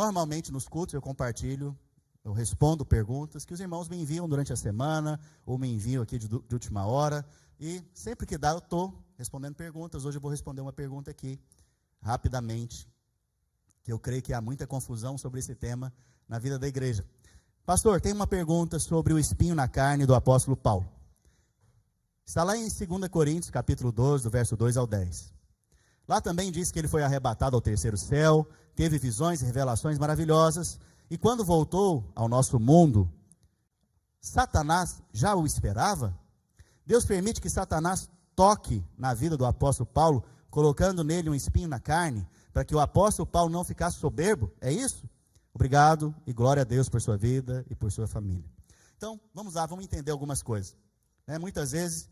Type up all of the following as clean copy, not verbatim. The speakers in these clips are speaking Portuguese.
normalmente nos cultos eu compartilho, eu respondo perguntas que os irmãos me enviam durante a semana, ou me enviam aqui de última hora, e sempre que dá eu estou respondendo perguntas. Hoje eu vou responder uma pergunta aqui, rapidamente, que eu creio que há muita confusão sobre esse tema na vida da igreja. Pastor, tem uma pergunta sobre o espinho na carne do apóstolo Paulo. Está lá em 2 Coríntios, capítulo 12, do verso 2 ao 10. Lá também diz que ele foi arrebatado ao terceiro céu, teve visões e revelações maravilhosas, e quando voltou ao nosso mundo, Satanás já o esperava? Deus permite que Satanás toque na vida do apóstolo Paulo, colocando nele um espinho na carne, para que o apóstolo Paulo não ficasse soberbo? É isso? Obrigado e glória a Deus por sua vida e por sua família. Então, vamos lá, vamos entender algumas coisas. Muitas vezes,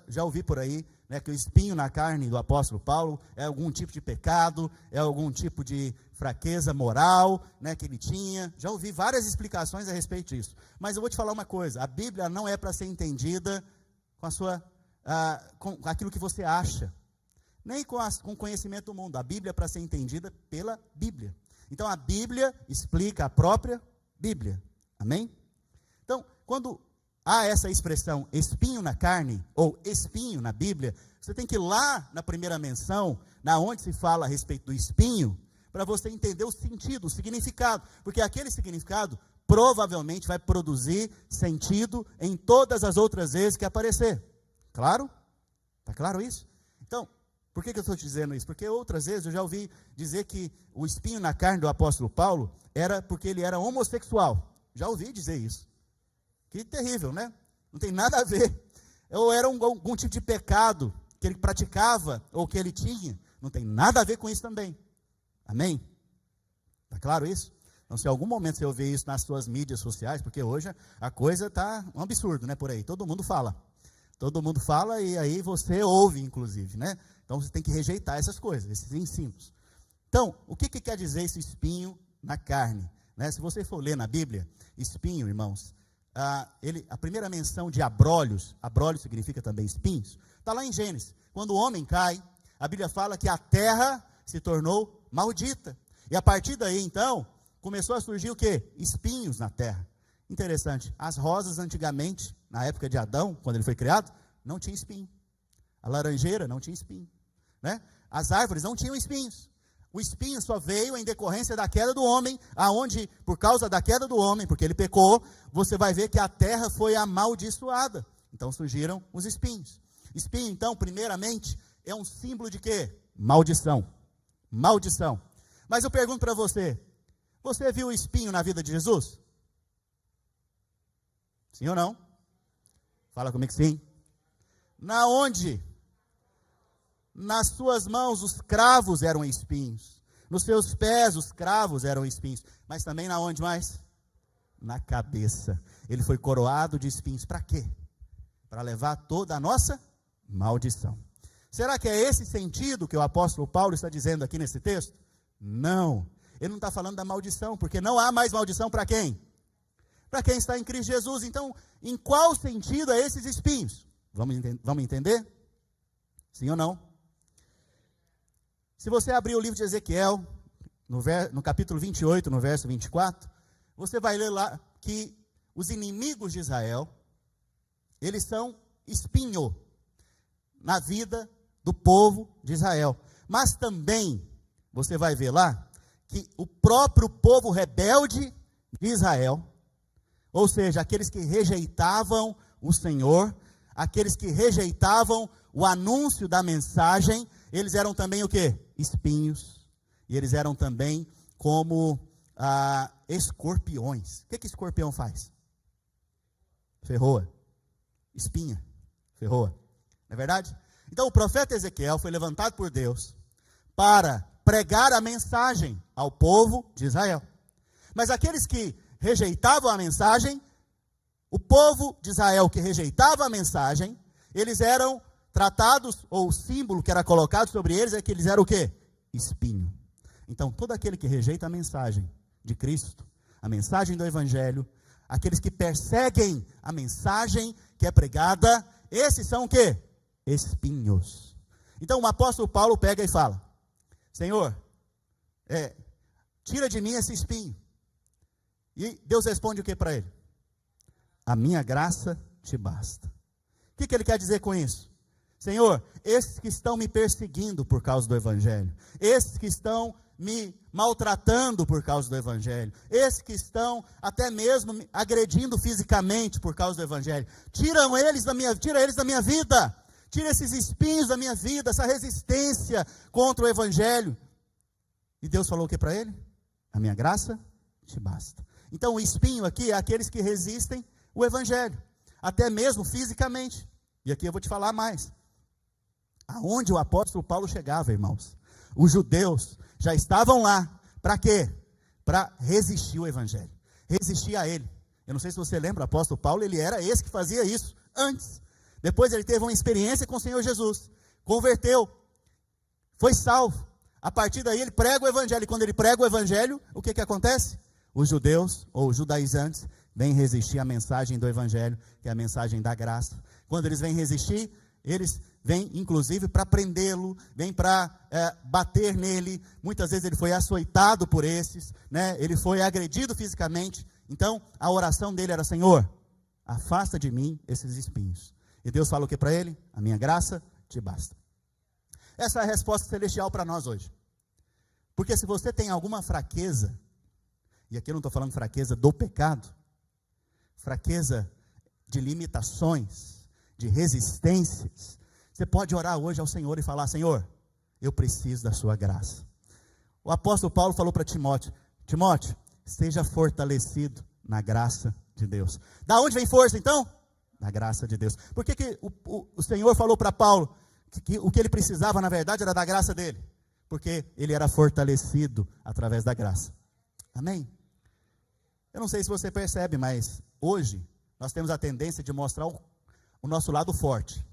já ouvi por aí, que o espinho na carne do apóstolo Paulo é algum tipo de pecado, é algum tipo de fraqueza moral, que ele tinha. Já ouvi várias explicações a respeito disso. Mas eu vou te falar uma coisa: a Bíblia não é para ser entendida com aquilo que você acha, nem com o conhecimento do mundo. A Bíblia é para ser entendida pela Bíblia. Então a Bíblia explica a própria Bíblia. Amém? Então, quando há essa expressão espinho na carne, ou espinho na Bíblia, você tem que ir lá na primeira menção, na onde se fala a respeito do espinho, para você entender o sentido, o significado, porque aquele significado provavelmente vai produzir sentido em todas as outras vezes que aparecer. Claro? Está claro isso? Então, por que eu estou te dizendo isso? Porque outras vezes eu já ouvi dizer que o espinho na carne do apóstolo Paulo era porque ele era homossexual. Já ouvi dizer isso. Que terrível, né? Não tem nada a ver. Ou era algum tipo de pecado que ele praticava, ou que ele tinha. Não tem nada a ver com isso também. Amém? Está claro isso? Então, se em algum momento você ouvir isso nas suas mídias sociais, porque hoje a coisa está um absurdo, né, por aí. Todo mundo fala. Todo mundo fala e aí você ouve, inclusive, né? Então, você tem que rejeitar essas coisas, esses ensinos. Então, o que quer dizer esse espinho na carne? Se você for ler na Bíblia, espinho, irmãos, a primeira menção de abrolhos significa também espinhos, está lá em Gênesis. Quando o homem cai, a Bíblia fala que a terra se tornou maldita. E a partir daí, então, começou a surgir o quê? Espinhos na terra. Interessante, as rosas antigamente, na época de Adão, quando ele foi criado, não tinha espinho. A laranjeira não tinha espinho. As árvores não tinham espinhos. O espinho só veio em decorrência da queda do homem, aonde, por causa da queda do homem, porque ele pecou, você vai ver que a terra foi amaldiçoada. Então surgiram os espinhos. Espinho, então, primeiramente, é um símbolo de quê? Maldição. Maldição. Mas eu pergunto para você, você viu o espinho na vida de Jesus? Sim ou não? Fala comigo que sim. Na onde? Nas suas mãos os cravos eram espinhos. Nos seus pés os cravos eram espinhos. Mas também na onde mais? Na cabeça. Ele foi coroado de espinhos. Para quê? Para levar toda a nossa maldição. Será que é esse sentido que o apóstolo Paulo está dizendo aqui nesse texto? Não. Ele não está falando da maldição, porque não há mais maldição para quem? Para quem está em Cristo Jesus. Então, em qual sentido é esses espinhos? Vamos entender? Sim ou não? Se você abrir o livro de Ezequiel, no capítulo 28, no verso 24, você vai ler lá que os inimigos de Israel, eles são espinho na vida do povo de Israel. Mas também, você vai ver lá, que o próprio povo rebelde de Israel, ou seja, aqueles que rejeitavam o Senhor, aqueles que rejeitavam o anúncio da mensagem, eles eram também o quê? Espinhos. E eles eram também como escorpiões. O que escorpião faz? Ferroa. Espinha. Ferroa. Não é verdade? Então o profeta Ezequiel foi levantado por Deus para pregar a mensagem ao povo de Israel. Mas aqueles que rejeitavam a mensagem, o povo de Israel que rejeitava a mensagem, eles eram tratados, ou o símbolo que era colocado sobre eles é que eles eram o quê? Espinho. Então, todo aquele que rejeita a mensagem de Cristo, a mensagem do Evangelho, aqueles que perseguem a mensagem que é pregada, esses são o quê? Espinhos. Então, o apóstolo Paulo pega e fala, Senhor, tira de mim esse espinho. E Deus responde o que para ele? A minha graça te basta. O que ele quer dizer com isso? Senhor, esses que estão me perseguindo por causa do Evangelho, esses que estão me maltratando por causa do Evangelho, esses que estão até mesmo me agredindo fisicamente por causa do Evangelho, tira eles da minha vida, tira esses espinhos da minha vida, essa resistência contra o Evangelho. E Deus falou o que para ele? A minha graça te basta. Então o espinho aqui é aqueles que resistem o Evangelho, até mesmo fisicamente. E aqui eu vou te falar mais. Aonde o apóstolo Paulo chegava, irmãos, os judeus já estavam lá, para quê? Para resistir o Evangelho, resistir a ele. Eu não sei se você lembra, o apóstolo Paulo, ele era esse que fazia isso antes. Depois ele teve uma experiência com o Senhor Jesus, converteu, foi salvo. A partir daí ele prega o Evangelho, e quando ele prega o Evangelho, o que acontece? Os judeus, ou os judaizantes, vêm resistir à mensagem do Evangelho, que é a mensagem da graça. Quando eles vêm resistir, eles vêm inclusive para prendê-lo, vêm para bater nele. Muitas vezes ele foi açoitado por esses, né? Ele foi agredido fisicamente. Então a oração dele era: Senhor, afasta de mim esses espinhos. E Deus fala o que para ele? A minha graça te basta. Essa é a resposta celestial para nós hoje. Porque se você tem alguma fraqueza, e aqui eu não estou falando fraqueza do pecado, fraqueza de limitações, de resistências, você pode orar hoje ao Senhor e falar: Senhor, eu preciso da sua graça. O apóstolo Paulo falou para Timóteo: Timóteo, esteja fortalecido na graça de Deus. Da onde vem força então? Da graça de Deus. Por que o Senhor falou para Paulo que o que ele precisava na verdade era da graça dele? Porque ele era fortalecido através da graça. Amém? Eu não sei se você percebe, mas hoje nós temos a tendência de mostrar o nosso lado forte,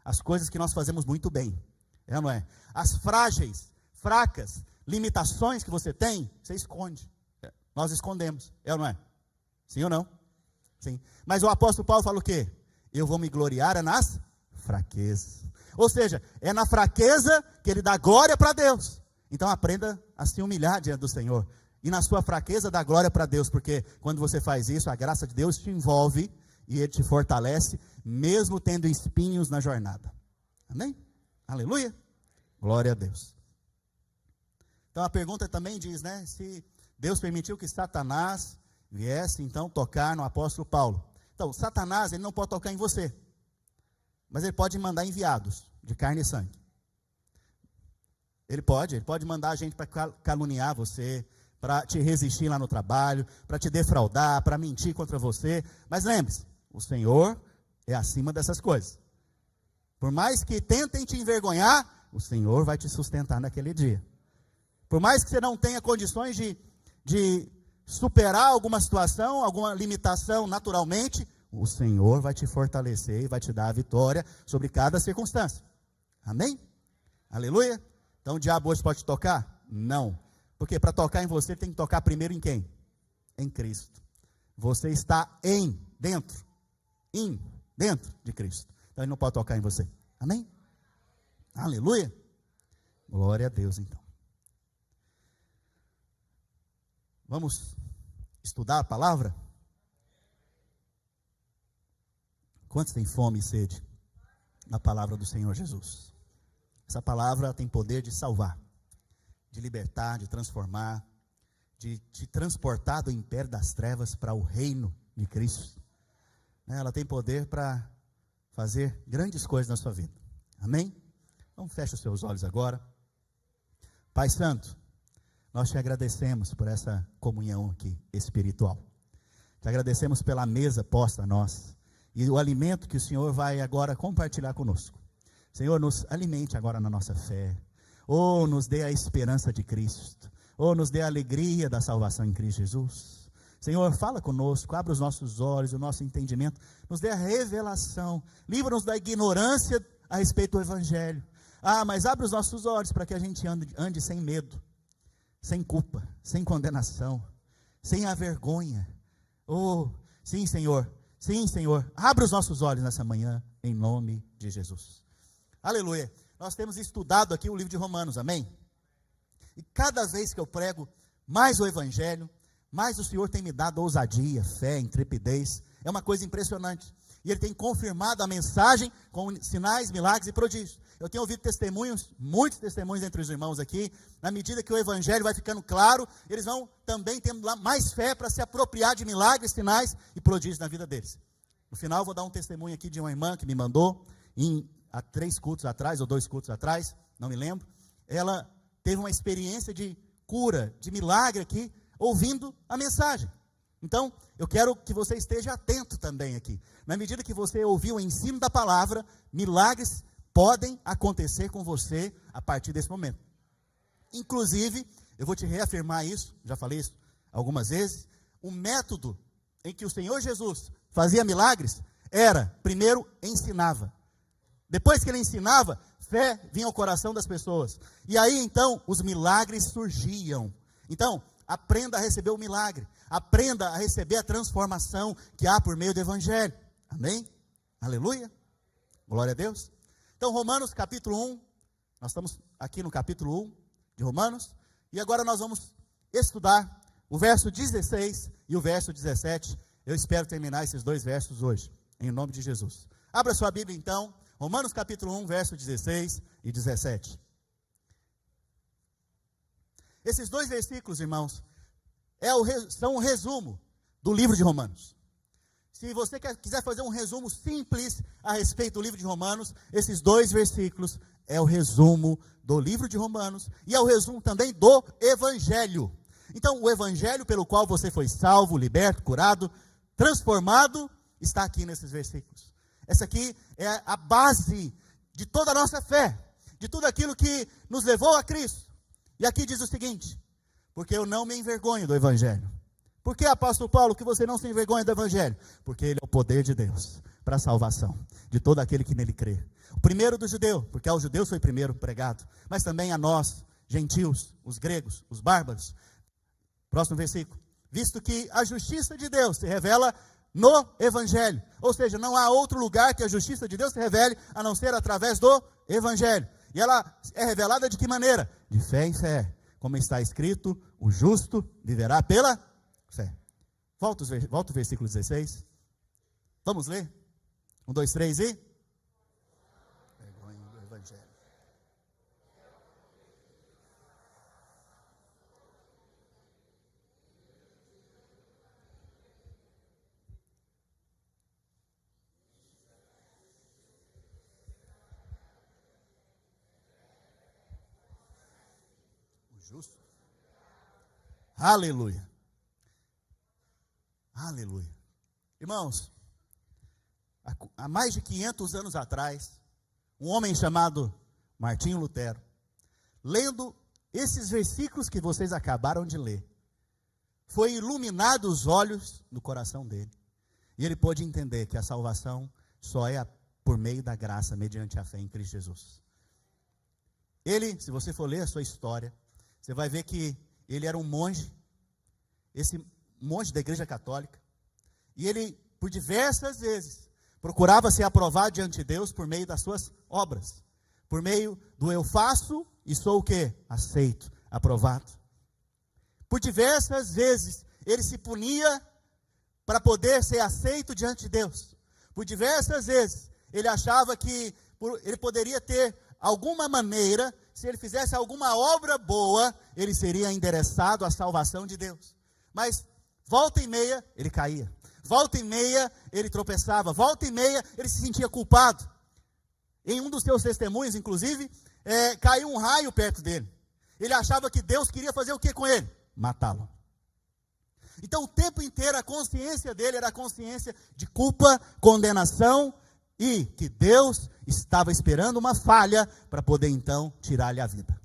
as coisas que nós fazemos muito bem, é ou não é? As frágeis, fracas, limitações que você tem, você esconde. Nós escondemos, é ou não é? Sim ou não? Sim. Mas o apóstolo Paulo fala o quê? Eu vou me gloriar nas fraquezas. Ou seja, é na fraqueza que ele dá glória para Deus. Então aprenda a se humilhar diante do Senhor. E na sua fraqueza dá glória para Deus, porque quando você faz isso, a graça de Deus te envolve e Ele te fortalece, mesmo tendo espinhos na jornada. Amém? Aleluia? Glória a Deus. Então a pergunta também diz, né? Se Deus permitiu que Satanás viesse então tocar no apóstolo Paulo. Então, Satanás, ele não pode tocar em você, mas ele pode mandar enviados de carne e sangue. Ele pode mandar a gente para caluniar você, para te resistir lá no trabalho, para te defraudar, para mentir contra você. Mas lembre-se, o Senhor é acima dessas coisas. Por mais que tentem te envergonhar, o Senhor vai te sustentar naquele dia. Por mais que você não tenha condições de superar alguma situação, alguma limitação naturalmente, o Senhor vai te fortalecer e vai te dar a vitória sobre cada circunstância. Amém? Aleluia? Então o diabo hoje pode te tocar? Não. Porque para tocar em você, tem que tocar primeiro em quem? Em Cristo. Você está dentro de Cristo. Então ele não pode tocar em você. Amém? Aleluia? Glória a Deus então. Vamos estudar a palavra? Quantos têm fome e sede na palavra do Senhor Jesus? Essa palavra tem poder de salvar, de libertar, de transformar, de te transportar do império das trevas para o reino de Cristo. Ela tem poder para fazer grandes coisas na sua vida. Amém? Então feche os seus olhos agora. Pai Santo, nós te agradecemos por essa comunhão aqui espiritual. Te agradecemos pela mesa posta a nós e o alimento que o Senhor vai agora compartilhar conosco. Senhor, nos alimente agora na nossa fé. Ou nos dê a esperança de Cristo, ou nos dê a alegria da salvação em Cristo Jesus. Senhor, fala conosco, abra os nossos olhos, o nosso entendimento, nos dê a revelação, livra-nos da ignorância a respeito do Evangelho. Mas abre os nossos olhos para que a gente ande sem medo, sem culpa, sem condenação, sem a vergonha. Sim, Senhor, abre os nossos olhos nessa manhã, em nome de Jesus. Aleluia. Nós temos estudado aqui o livro de Romanos, amém? E cada vez que eu prego mais o Evangelho, mais o Senhor tem me dado ousadia, fé, intrepidez. É uma coisa impressionante. E Ele tem confirmado a mensagem com sinais, milagres e prodígios. Eu tenho ouvido testemunhos, muitos testemunhos entre os irmãos aqui. Na medida que o Evangelho vai ficando claro, eles vão também tendo mais fé para se apropriar de milagres, sinais e prodígios na vida deles. No final, eu vou dar um testemunho aqui de uma irmã que me mandou, há 3 cultos atrás, ou 2 cultos atrás, não me lembro. Ela teve uma experiência de cura, de milagre aqui, ouvindo a mensagem. Então, eu quero que você esteja atento também aqui. Na medida que você ouvir o ensino da palavra, milagres podem acontecer com você a partir desse momento. Inclusive, eu vou te reafirmar isso, já falei isso algumas vezes, o método em que o Senhor Jesus fazia milagres era, primeiro, ensinava. Depois que Ele ensinava, fé vinha ao coração das pessoas. E aí, então, os milagres surgiam. Então, aprenda a receber o milagre. Aprenda a receber a transformação que há por meio do Evangelho. Amém? Aleluia. Glória a Deus. Então, Romanos capítulo 1. Nós estamos aqui no capítulo 1 de Romanos. E agora nós vamos estudar o verso 16 e o verso 17. Eu espero terminar esses 2 versos hoje, em nome de Jesus. Abra sua Bíblia então, Romanos capítulo 1, verso 16 e 17. Esses 2 versículos, irmãos, são um resumo do livro de Romanos. Se você quiser fazer um resumo simples a respeito do livro de Romanos, esses 2 versículos é o resumo do livro de Romanos e é o resumo também do Evangelho. Então, o Evangelho pelo qual você foi salvo, liberto, curado, transformado, está aqui nesses versículos. Essa aqui é a base de toda a nossa fé, de tudo aquilo que nos levou a Cristo. E aqui diz o seguinte: porque eu não me envergonho do Evangelho. Por que, apóstolo Paulo, que você não se envergonha do Evangelho? Porque ele é o poder de Deus para a salvação de todo aquele que nele crê. O primeiro do judeu, porque aos judeus foi primeiro pregado, mas também a nós, gentios, os gregos, os bárbaros. Próximo versículo. Visto que a justiça de Deus se revela no Evangelho. Ou seja, não há outro lugar que a justiça de Deus se revele a não ser através do Evangelho. E ela é revelada de que maneira? De fé em fé. Como está escrito, o justo viverá pela fé. Volta o versículo 16. Vamos ler? 1, 2, 3 e... Vergonha do Evangelho. Justo. Aleluia. Aleluia. Irmãos, há mais de 500 anos atrás, um homem chamado Martinho Lutero, lendo esses versículos que vocês acabaram de ler, foi iluminado os olhos no coração dele. E ele pôde entender que a salvação só é por meio da graça, mediante a fé em Cristo Jesus. Ele, se você for ler a sua história, você vai ver que ele era um monge, esse monge da Igreja Católica, e ele, por diversas vezes, procurava ser aprovado diante de Deus por meio das suas obras, por meio do eu faço e sou o quê? Aceito, aprovado. Por diversas vezes, ele se punia para poder ser aceito diante de Deus. Por diversas vezes, ele achava que ele poderia ter alguma maneira, se ele fizesse alguma obra boa, ele seria endereçado à salvação de Deus. Mas, volta e meia, ele caía. Volta e meia, ele tropeçava. Volta e meia, ele se sentia culpado. Em um dos seus testemunhos, inclusive, caiu um raio perto dele. Ele achava que Deus queria fazer o que com ele? Matá-lo. Então, o tempo inteiro, a consciência dele era a consciência de culpa, condenação, e que Deus estava esperando uma falha para poder então tirar-lhe a vida.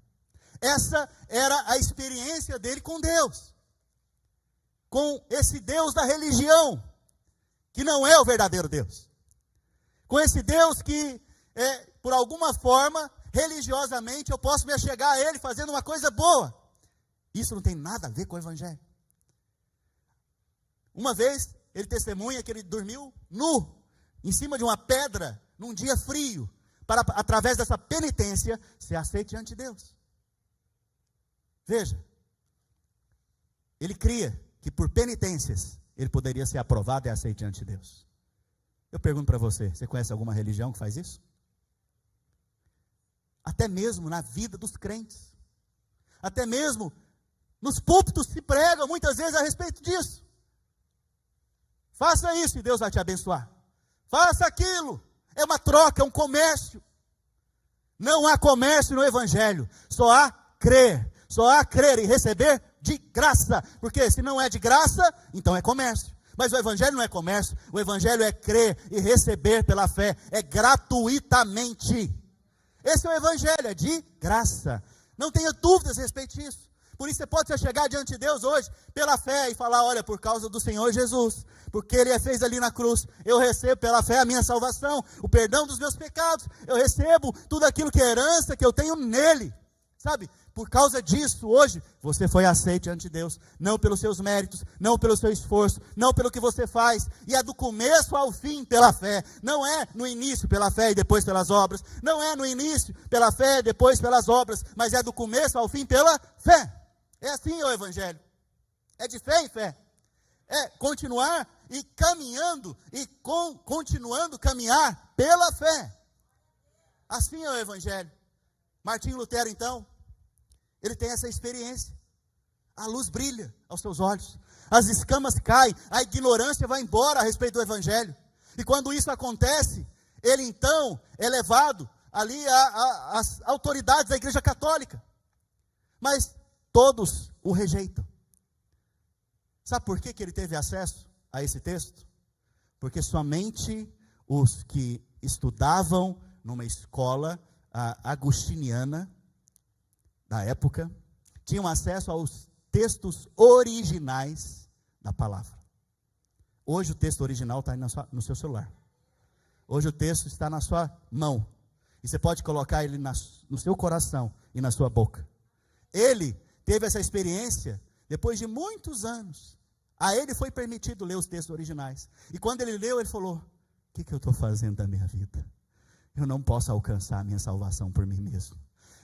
Essa era a experiência dele com Deus, com esse Deus da religião, que não é o verdadeiro Deus, com esse Deus que, por alguma forma, religiosamente, eu posso me achegar a Ele fazendo uma coisa boa. Isso não tem nada a ver com o Evangelho. Uma vez, ele testemunha que ele dormiu nu, em cima de uma pedra, num dia frio, para, através dessa penitência, ser aceito diante de Deus. Veja, ele cria que por penitências ele poderia ser aprovado e aceito diante de Deus. Eu pergunto para você, você conhece alguma religião que faz isso? Até mesmo na vida dos crentes, até mesmo nos púlpitos se prega muitas vezes a respeito disso. Faça isso e Deus vai te abençoar. Faça aquilo. É uma troca, é um comércio. Não há comércio no Evangelho. Só há crer. Só há crer e receber de graça. Porque se não é de graça, então é comércio. Mas o Evangelho não é comércio. O Evangelho é crer e receber pela fé. É gratuitamente. Esse é o Evangelho, é de graça. Não tenha dúvidas a respeito disso. Por isso você pode chegar diante de Deus hoje, pela fé, e falar, olha, por causa do Senhor Jesus, porque Ele fez ali na cruz, eu recebo pela fé a minha salvação, o perdão dos meus pecados, eu recebo tudo aquilo que é herança que eu tenho nele, sabe? Por causa disso, hoje, você foi aceito diante de Deus, não pelos seus méritos, não pelo seu esforço, não pelo que você faz, e é do começo ao fim pela fé, não é no início pela fé e depois pelas obras, não é no início pela fé e depois pelas obras, mas é do começo ao fim pela fé. É assim o Evangelho, é de fé em fé, é continuar e caminhando, e continuando a caminhar pela fé, assim é o Evangelho. Martinho Lutero então, ele tem essa experiência, a luz brilha aos seus olhos, as escamas caem, a ignorância vai embora a respeito do Evangelho, e quando isso acontece, ele então é levado ali às autoridades da Igreja Católica, mas todos o rejeitam. Sabe por que ele teve acesso a esse texto? Porque somente os que estudavam numa escola agostiniana da época tinham acesso aos textos originais da palavra. Hoje o texto original está no seu celular. Hoje o texto está na sua mão. E você pode colocar ele no seu coração e na sua boca. Ele teve essa experiência depois de muitos anos. A ele foi permitido ler os textos originais. E quando ele leu, ele falou, o que eu estou fazendo da minha vida? Eu não posso alcançar a minha salvação por mim mesmo.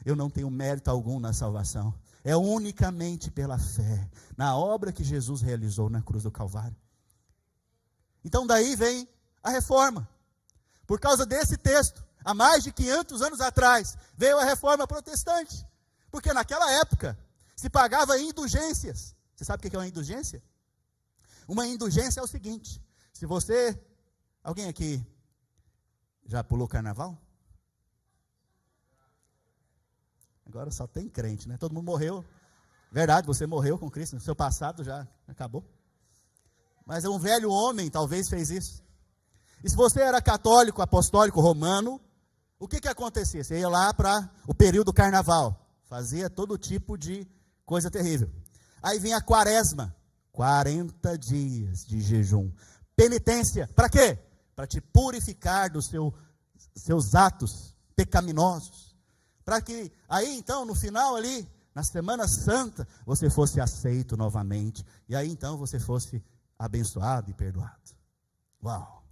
Eu não tenho mérito algum na salvação. É unicamente pela fé, na obra que Jesus realizou na cruz do Calvário. Então daí vem a reforma. Por causa desse texto, há mais de 500 anos atrás, veio a reforma protestante. Porque naquela época, se pagava indulgências. Você sabe o que é uma indulgência? Uma indulgência é o seguinte, se você, alguém aqui já pulou carnaval? Agora só tem crente, né? Todo mundo morreu. Verdade, você morreu com Cristo, no seu passado já acabou. Mas um velho homem talvez fez isso. E se você era católico, apostólico, romano, o que acontecia? Você ia lá para o período do carnaval, fazia todo tipo de coisa terrível. Aí vinha a quaresma, 40 dias de jejum. Penitência, para quê? Para te purificar dos seus atos pecaminosos. Para que aí então, no final ali, na Semana Santa, você fosse aceito novamente. E aí então você fosse abençoado e perdoado. Uau!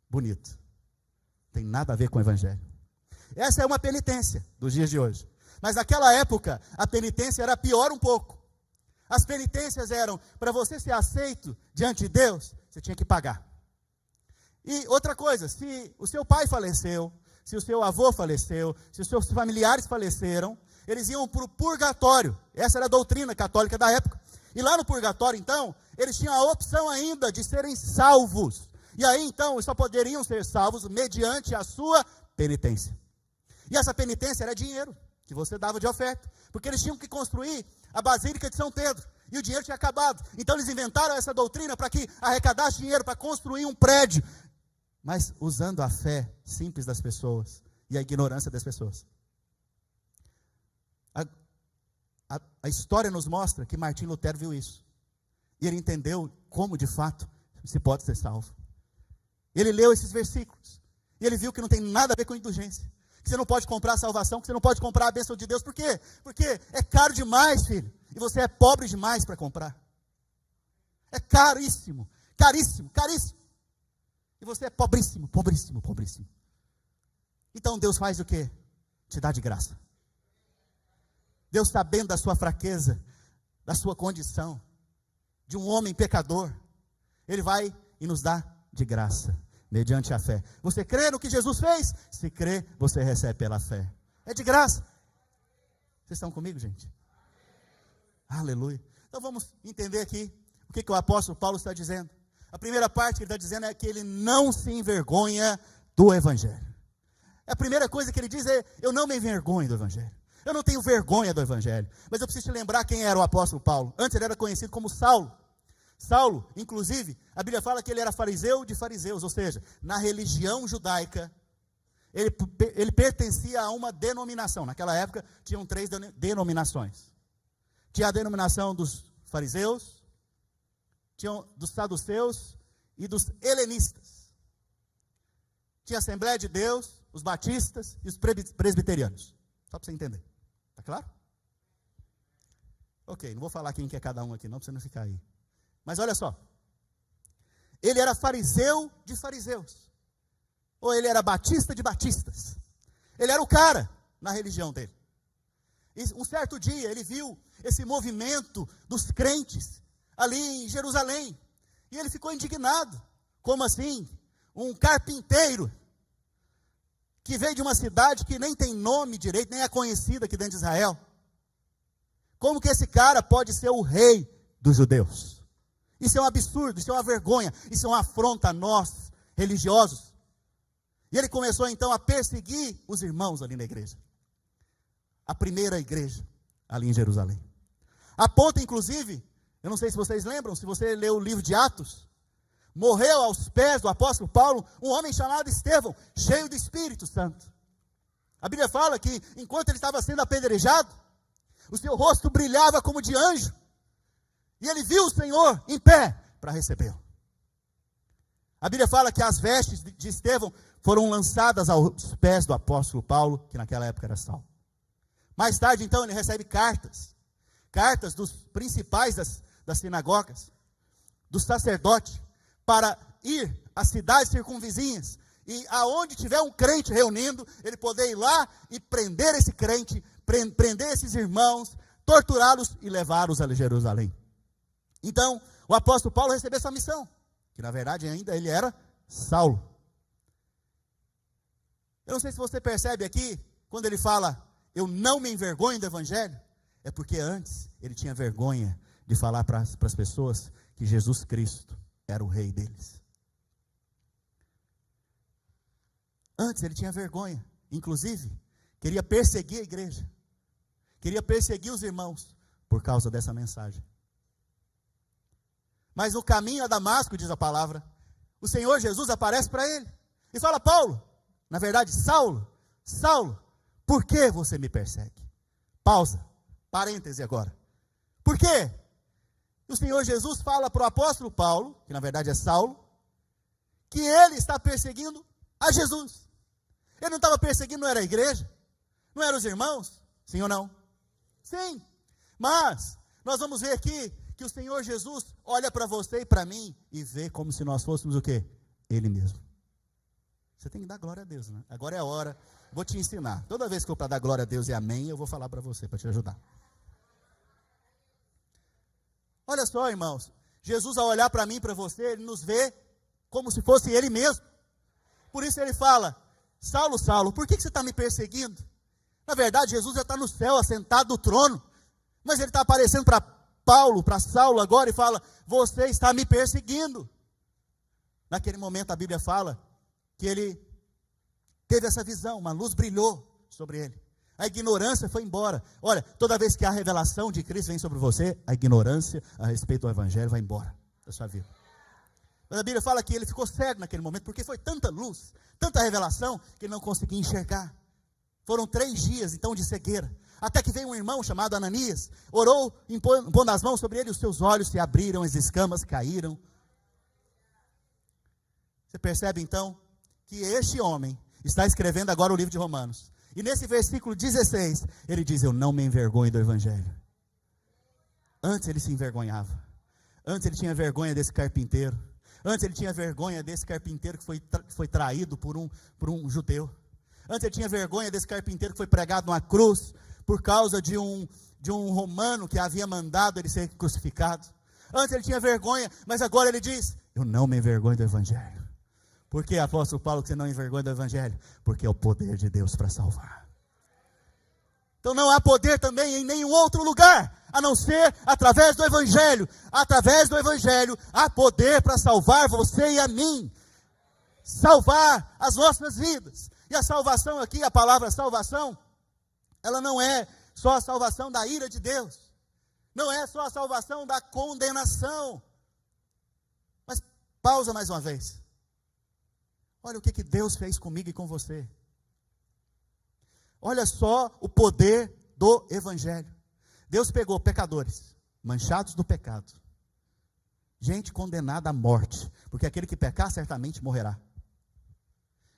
Bonito. Tem nada a ver com o Evangelho. Essa é uma penitência dos dias de hoje. Mas naquela época, a penitência era pior um pouco. As penitências eram, para você ser aceito diante de Deus, você tinha que pagar. E outra coisa, se o seu pai faleceu, se o seu avô faleceu, se os seus familiares faleceram, eles iam para o purgatório. Essa era a doutrina católica da época. E lá no purgatório, então, eles tinham a opção ainda de serem salvos. E aí, então, eles só poderiam ser salvos mediante a sua penitência. E essa penitência era dinheiro que você dava de oferta, porque eles tinham que construir a Basílica de São Pedro, e o dinheiro tinha acabado. Então eles inventaram essa doutrina para que arrecadasse dinheiro para construir um prédio, mas usando a fé simples das pessoas e a ignorância das pessoas. A história nos mostra que Martinho Lutero viu isso, e ele entendeu como de fato se pode ser salvo. Ele leu esses versículos, e ele viu que não tem nada a ver com indulgência, que você não pode comprar a salvação, que você não pode comprar a bênção de Deus. Por quê? Porque é caro demais, filho, e você é pobre demais para comprar. É caríssimo, caríssimo, caríssimo. E você é pobríssimo, pobríssimo, pobríssimo. Então Deus faz o quê? Te dá de graça. Deus, sabendo da sua fraqueza, da sua condição, de um homem pecador, Ele vai e nos dá de graça, mediante a fé. Você crê no que Jesus fez? Se crê, você recebe pela fé. É de graça. Vocês estão comigo, gente? Aleluia. Então vamos entender aqui o que o apóstolo Paulo está dizendo. A primeira parte que ele está dizendo é que ele não se envergonha do Evangelho. A primeira coisa que ele diz é: eu não me envergonho do Evangelho. Eu não tenho vergonha do Evangelho. Mas eu preciso te lembrar quem era o apóstolo Paulo. Antes ele era conhecido como Saulo. Saulo, inclusive, a Bíblia fala que ele era fariseu de fariseus, ou seja, na religião judaica, ele pertencia a uma denominação. Naquela época, tinham 3 denominações. Tinha a denominação dos fariseus, tinha dos saduceus e dos helenistas. Tinha a Assembleia de Deus, os batistas e os presbiterianos. Só para você entender. Está claro? Ok, não vou falar quem que é cada um aqui não, para você não ficar aí. Mas olha só. Ele era fariseu de fariseus. Ou ele era batista de batistas. Ele era o cara na religião dele. E um certo dia ele viu esse movimento dos crentes ali em Jerusalém. E ele ficou indignado. Como assim? Um carpinteiro que veio de uma cidade que nem tem nome direito, nem é conhecida aqui dentro de Israel. Como que esse cara pode ser o rei dos judeus? Isso é um absurdo, isso é uma vergonha, isso é uma afronta a nós, religiosos. E ele começou então a perseguir os irmãos ali na igreja. A primeira igreja ali em Jerusalém. A ponto, inclusive, eu não sei se vocês lembram, se você leu o livro de Atos, morreu aos pés do apóstolo Paulo um homem chamado Estevão, cheio do Espírito Santo. A Bíblia fala que enquanto ele estava sendo apedrejado, o seu rosto brilhava como de anjo. E ele viu o Senhor em pé para recebê-lo. A Bíblia fala que as vestes de Estevão foram lançadas aos pés do apóstolo Paulo, que naquela época era Saulo. Mais tarde, então, ele recebe cartas dos principais das sinagogas, dos sacerdotes, para ir às cidades circunvizinhas, e aonde tiver um crente reunindo, ele poder ir lá e prender esse crente, prender esses irmãos, torturá-los e levá-los a Jerusalém. Então, o apóstolo Paulo recebeu essa missão, que na verdade ainda ele era Saulo. Eu não sei se você percebe aqui, quando ele fala, eu não me envergonho do Evangelho, é porque antes ele tinha vergonha de falar para as pessoas que Jesus Cristo era o rei deles. Antes ele tinha vergonha, inclusive, queria perseguir a igreja, queria perseguir os irmãos, por causa dessa mensagem. Mas no caminho a Damasco, diz a palavra, o Senhor Jesus aparece para ele, e fala: Paulo, na verdade, Saulo, por que você me persegue? Pausa, parêntese agora. Por quê? O Senhor Jesus fala para o apóstolo Paulo, que na verdade é Saulo, que ele está perseguindo a Jesus. Ele não estava perseguindo, não era a igreja? Não eram os irmãos? Sim ou não? Sim. Mas nós vamos ver aqui que o Senhor Jesus olha para você e para mim e vê como se nós fôssemos o quê? Ele mesmo. Você tem que dar glória a Deus, né? Agora é a hora, vou te ensinar. Toda vez que eu para dar glória a Deus e amém, eu vou falar para você, para te ajudar. Olha só, irmãos, Jesus ao olhar para mim e para você, ele nos vê como se fosse ele mesmo. Por isso ele fala: Saulo, Saulo, por que você está me perseguindo? Na verdade, Jesus já está no céu, assentado no trono, mas ele está aparecendo para Paulo, para Saulo agora, e fala: você está me perseguindo. Naquele momento a Bíblia fala que ele teve essa visão, uma luz brilhou sobre ele. A ignorância foi embora. Olha, toda vez que a revelação de Cristo vem sobre você, a ignorância a respeito do Evangelho vai embora da sua vida. Mas a Bíblia fala que ele ficou cego naquele momento, porque foi tanta luz, tanta revelação, que ele não conseguia enxergar. Foram 3 dias, então, de cegueira. Até que veio um irmão chamado Ananias, orou, impondo as mãos sobre ele, os seus olhos se abriram, as escamas caíram. Você percebe, então, que este homem está escrevendo agora o livro de Romanos. E nesse versículo 16, ele diz: eu não me envergonho do Evangelho. Antes ele se envergonhava. Antes ele tinha vergonha desse carpinteiro. Antes ele tinha vergonha desse carpinteiro que foi traído por um judeu. Antes ele tinha vergonha desse carpinteiro que foi pregado numa cruz por causa de um romano que havia mandado ele ser crucificado. Antes ele tinha vergonha, mas agora ele diz: eu não me envergonho do Evangelho. Por que, apóstolo Paulo, que você não envergonha do Evangelho? Porque é o poder de Deus para salvar. Então não há poder também em nenhum outro lugar, a não ser através do Evangelho. Através do Evangelho há poder para salvar você e a mim. Salvar as nossas vidas. E a salvação aqui, a palavra salvação, ela não é só a salvação da ira de Deus. Não é só a salvação da condenação. Mas pausa mais uma vez. Olha o que Deus fez comigo e com você. Olha só o poder do Evangelho. Deus pegou pecadores, manchados do pecado. Gente condenada à morte, porque aquele que pecar certamente morrerá.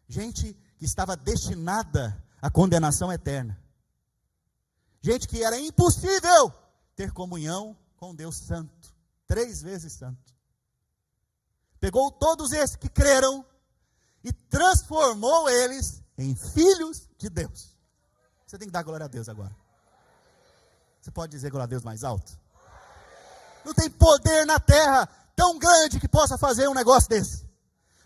Gente que estava destinada à condenação eterna. Gente que era impossível ter comunhão com Deus Santo, 3 vezes santo. Pegou todos esses que creram e transformou eles em filhos de Deus. Você tem que dar glória a Deus agora. Você pode dizer glória a Deus mais alto? Não tem poder na terra tão grande que possa fazer um negócio desse.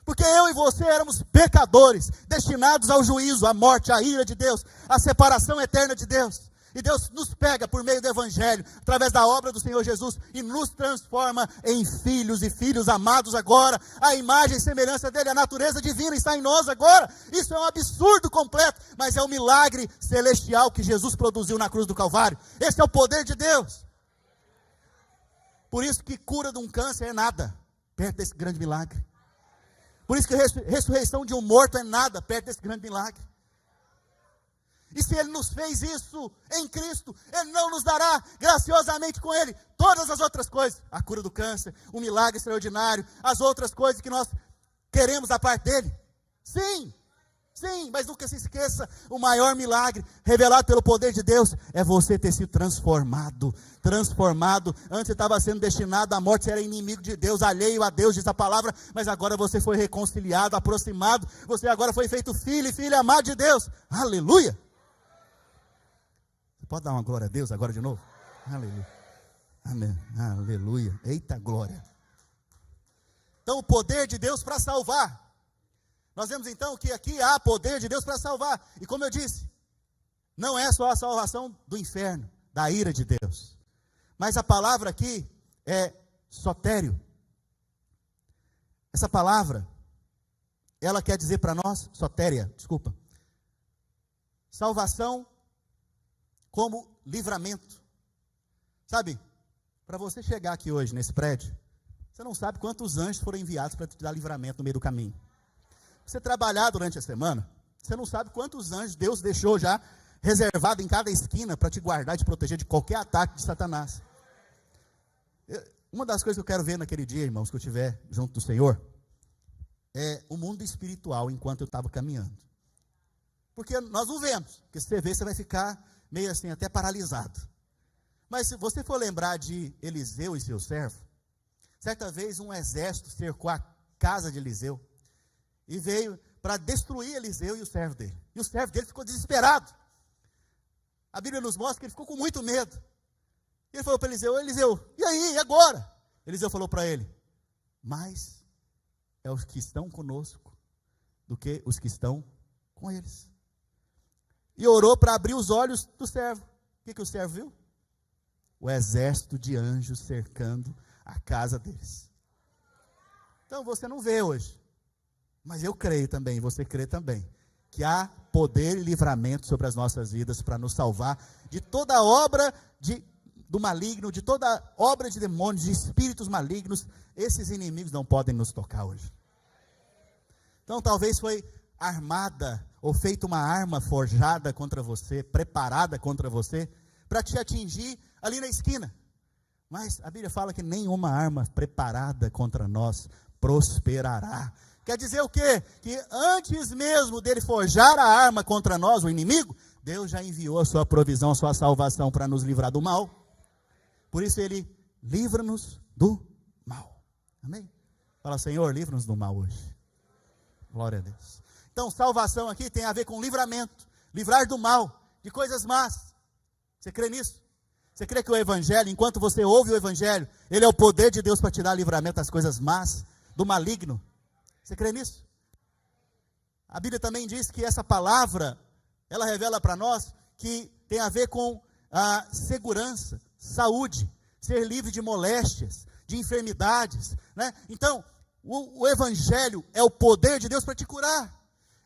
Porque eu e você éramos pecadores, destinados ao juízo, à morte, à ira de Deus, à separação eterna de Deus. E Deus nos pega por meio do Evangelho, através da obra do Senhor Jesus, e nos transforma em filhos e filhos amados agora. A imagem e semelhança dele, a natureza divina está em nós agora. Isso é um absurdo completo, mas é um milagre celestial que Jesus produziu na cruz do Calvário. Esse é o poder de Deus. Por isso que cura de um câncer é nada, perto desse grande milagre. Por isso que ressurreição de um morto é nada, perto desse grande milagre. E se Ele nos fez isso em Cristo, Ele não nos dará graciosamente com Ele todas as outras coisas. A cura do câncer, o milagre extraordinário, as outras coisas que nós queremos da parte dEle. Sim, sim, mas nunca se esqueça, o maior milagre revelado pelo poder de Deus é você ter sido transformado. Transformado, antes você estava sendo destinado à morte, você era inimigo de Deus, alheio a Deus, diz a palavra, mas agora você foi reconciliado, aproximado, você agora foi feito filho e filha amado de Deus. Aleluia! Pode dar uma glória a Deus agora de novo? Aleluia. Amém. Aleluia. Eita glória. Então o poder de Deus para salvar. Nós vemos então que aqui há poder de Deus para salvar. E como eu disse, não é só a salvação do inferno, da ira de Deus. Mas a palavra aqui é sotério. Essa palavra, ela quer dizer para nós, sotéria, desculpa. Salvação como livramento. Sabe, para você chegar aqui hoje nesse prédio, você não sabe quantos anjos foram enviados para te dar livramento no meio do caminho. Você trabalhar durante a semana, você não sabe quantos anjos Deus deixou já reservado em cada esquina para te guardar e te proteger de qualquer ataque de Satanás. Uma das coisas que eu quero ver naquele dia, irmãos, que eu estiver junto do Senhor, é o mundo espiritual enquanto eu estava caminhando. Porque nós não vemos, porque se você ver, você vai ficar meio assim, até paralisado. Mas se você for lembrar de Eliseu e seu servo, certa vez um exército cercou a casa de Eliseu e veio para destruir Eliseu e o servo dele. E o servo dele ficou desesperado. A Bíblia nos mostra que ele ficou com muito medo. Ele falou para Eliseu: Eliseu, e aí, e agora? Eliseu falou para ele: mais é os que estão conosco do que os que estão com eles. E orou para abrir os olhos do servo. O que o servo viu? O exército de anjos cercando a casa deles. Então você não vê hoje, mas eu creio também, você crê também, que há poder e livramento sobre as nossas vidas para nos salvar de toda obra do maligno, de toda obra de demônios, de espíritos malignos. Esses inimigos não podem nos tocar hoje. Então talvez foi armada ou feita uma arma forjada contra você, preparada contra você, para te atingir ali na esquina. Mas a Bíblia fala que nenhuma arma preparada contra nós prosperará. Quer dizer o quê? Que antes mesmo dele forjar a arma contra nós, o inimigo, Deus já enviou a sua provisão, a sua salvação para nos livrar do mal. Por isso ele livra-nos do mal. Amém? Fala: Senhor, livra-nos do mal hoje. Glória a Deus. Então, salvação aqui tem a ver com livramento, livrar do mal, de coisas más. Você crê nisso? Você crê que o Evangelho, enquanto você ouve o Evangelho, ele é o poder de Deus para te dar livramento das coisas más, do maligno? Você crê nisso? A Bíblia também diz que essa palavra, ela revela para nós que tem a ver com a segurança, saúde, ser livre de moléstias, de enfermidades, né? Então, o Evangelho é o poder de Deus para te curar,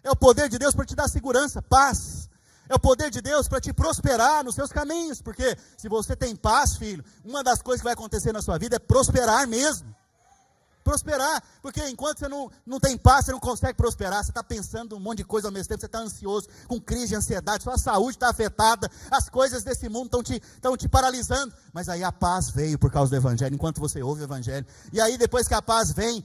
é o poder de Deus para te dar segurança, paz, é o poder de Deus para te prosperar nos seus caminhos, porque se você tem paz, filho, uma das coisas que vai acontecer na sua vida é prosperar mesmo. Prosperar, porque enquanto você não tem paz, você não consegue prosperar, você está pensando um monte de coisa ao mesmo tempo, você está ansioso, com crise de ansiedade, sua saúde está afetada, as coisas desse mundo estão te paralisando, mas aí a paz veio por causa do Evangelho, enquanto você ouve o Evangelho, e aí depois que a paz vem,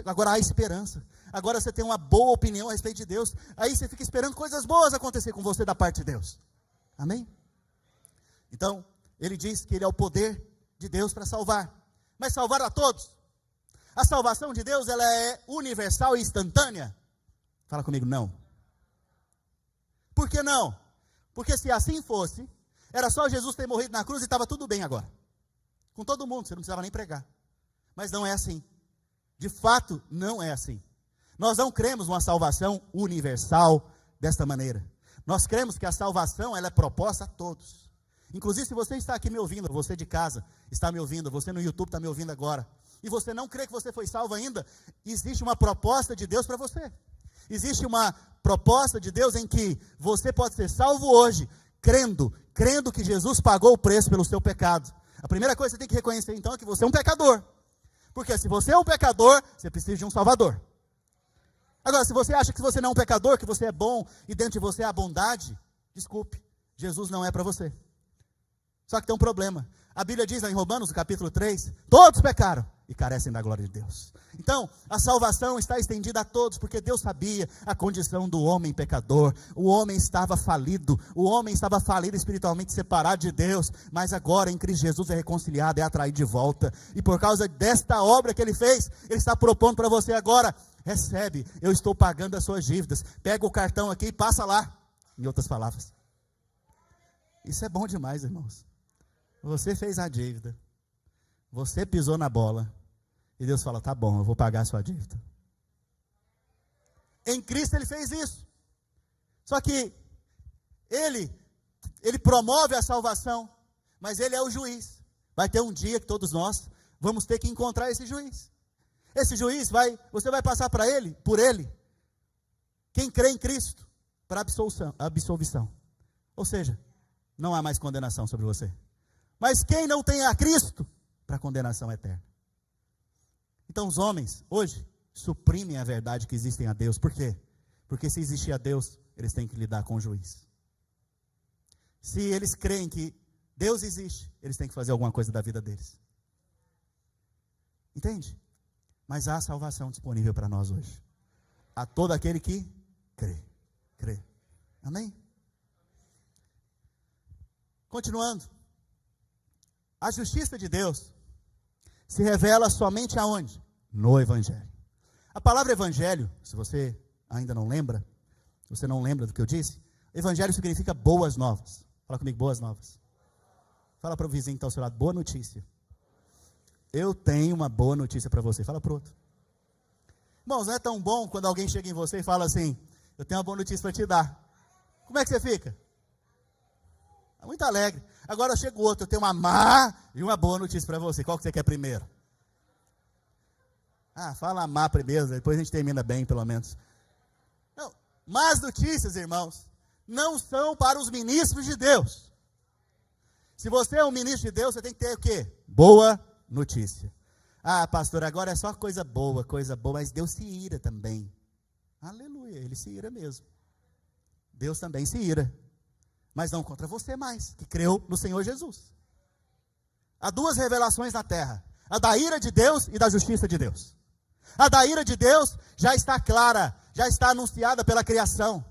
agora há esperança, agora você tem uma boa opinião a respeito de Deus, aí você fica esperando coisas boas acontecer com você da parte de Deus, amém? Então, ele diz que ele é o poder de Deus para salvar, mas salvar a todos. A salvação de Deus, ela é universal e instantânea? Fala comigo, não. Por que não? Porque se assim fosse, era só Jesus ter morrido na cruz e estava tudo bem agora. Com todo mundo, você não precisava nem pregar. Mas não é assim. De fato, não é assim. Nós não cremos numa salvação universal desta maneira. Nós cremos que a salvação, ela é proposta a todos. Inclusive, se você está aqui me ouvindo, você de casa está me ouvindo, você no YouTube está me ouvindo agora, e você não crê que você foi salvo ainda, existe uma proposta de Deus para você. Existe uma proposta de Deus em que você pode ser salvo hoje, crendo que Jesus pagou o preço pelo seu pecado. A primeira coisa que você tem que reconhecer então é que você é um pecador. Porque se você é um pecador, você precisa de um salvador. Agora, se você acha que você não é um pecador, que você é bom e dentro de você há bondade, desculpe, Jesus não é para você. Só que tem um problema. A Bíblia diz lá em Romanos, no capítulo 3, todos pecaram e carecem da glória de Deus. Então, a salvação está estendida a todos, porque Deus sabia a condição do homem pecador. O homem estava falido espiritualmente, separado de Deus, mas agora em Cristo Jesus é reconciliado, é atraído de volta. E por causa desta obra que Ele fez, Ele está propondo para você agora, recebe, eu estou pagando as suas dívidas. Pega o cartão aqui e passa lá, em outras palavras. Isso é bom demais, irmãos. Você fez a dívida, você pisou na bola, e Deus fala, tá bom, eu vou pagar a sua dívida. Em Cristo Ele fez isso. Só que Ele promove a salvação, mas Ele é o juiz. Vai ter um dia que todos nós vamos ter que encontrar esse juiz. Esse juiz você vai passar por ele, quem crê em Cristo, para absolvição. Ou seja, não há mais condenação sobre você. Mas quem não tem a Cristo, para condenação eterna. Então os homens, hoje, suprimem a verdade que existe a Deus. Por quê? Porque se existir a Deus, eles têm que lidar com o juiz. Se eles creem que Deus existe, eles têm que fazer alguma coisa da vida deles. Entende? Mas há salvação disponível para nós hoje. A todo aquele que crê. Amém? Continuando. A justiça de Deus se revela somente aonde? No Evangelho. A palavra Evangelho, se você ainda não lembra, se você não lembra do que eu disse, Evangelho significa boas novas. Fala comigo, boas novas. Fala para o vizinho que está ao seu lado, boa notícia. Eu tenho uma boa notícia para você. Fala para o outro. Irmãos, não é tão bom quando alguém chega em você e fala assim, eu tenho uma boa notícia para te dar. Como é que você fica? É muito alegre. Agora chega o outro, eu tenho uma má e uma boa notícia para você. Qual que você quer primeiro? Fala a má primeiro, depois a gente termina bem, pelo menos. Não, más notícias, irmãos, não são para os ministros de Deus. Se você é um ministro de Deus, você tem que ter o quê? Boa notícia. Pastor, agora é só coisa boa, mas Deus se ira também. Aleluia, Ele se ira mesmo. Deus também se ira. Mas não contra você mais, que creu no Senhor Jesus. Há duas revelações na terra, a da ira de Deus e da justiça de Deus. A da ira de Deus já está clara, já está anunciada pela criação.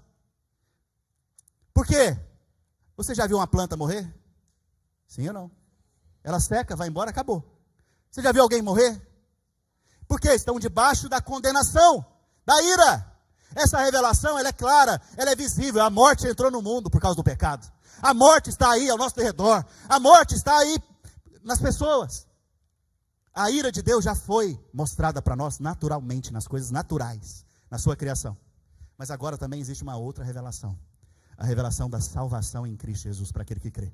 Por quê? Você já viu uma planta morrer? Sim ou não? Ela seca, vai embora, acabou. Você já viu alguém morrer? Por quê? Estão debaixo da condenação, da ira. Essa revelação, ela é clara, ela é visível. A morte entrou no mundo por causa do pecado. A morte está aí ao nosso redor. A morte está aí nas pessoas. A ira de Deus já foi mostrada para nós naturalmente, nas coisas naturais, na sua criação. Mas agora também existe uma outra revelação. A revelação da salvação em Cristo Jesus para aquele que crê.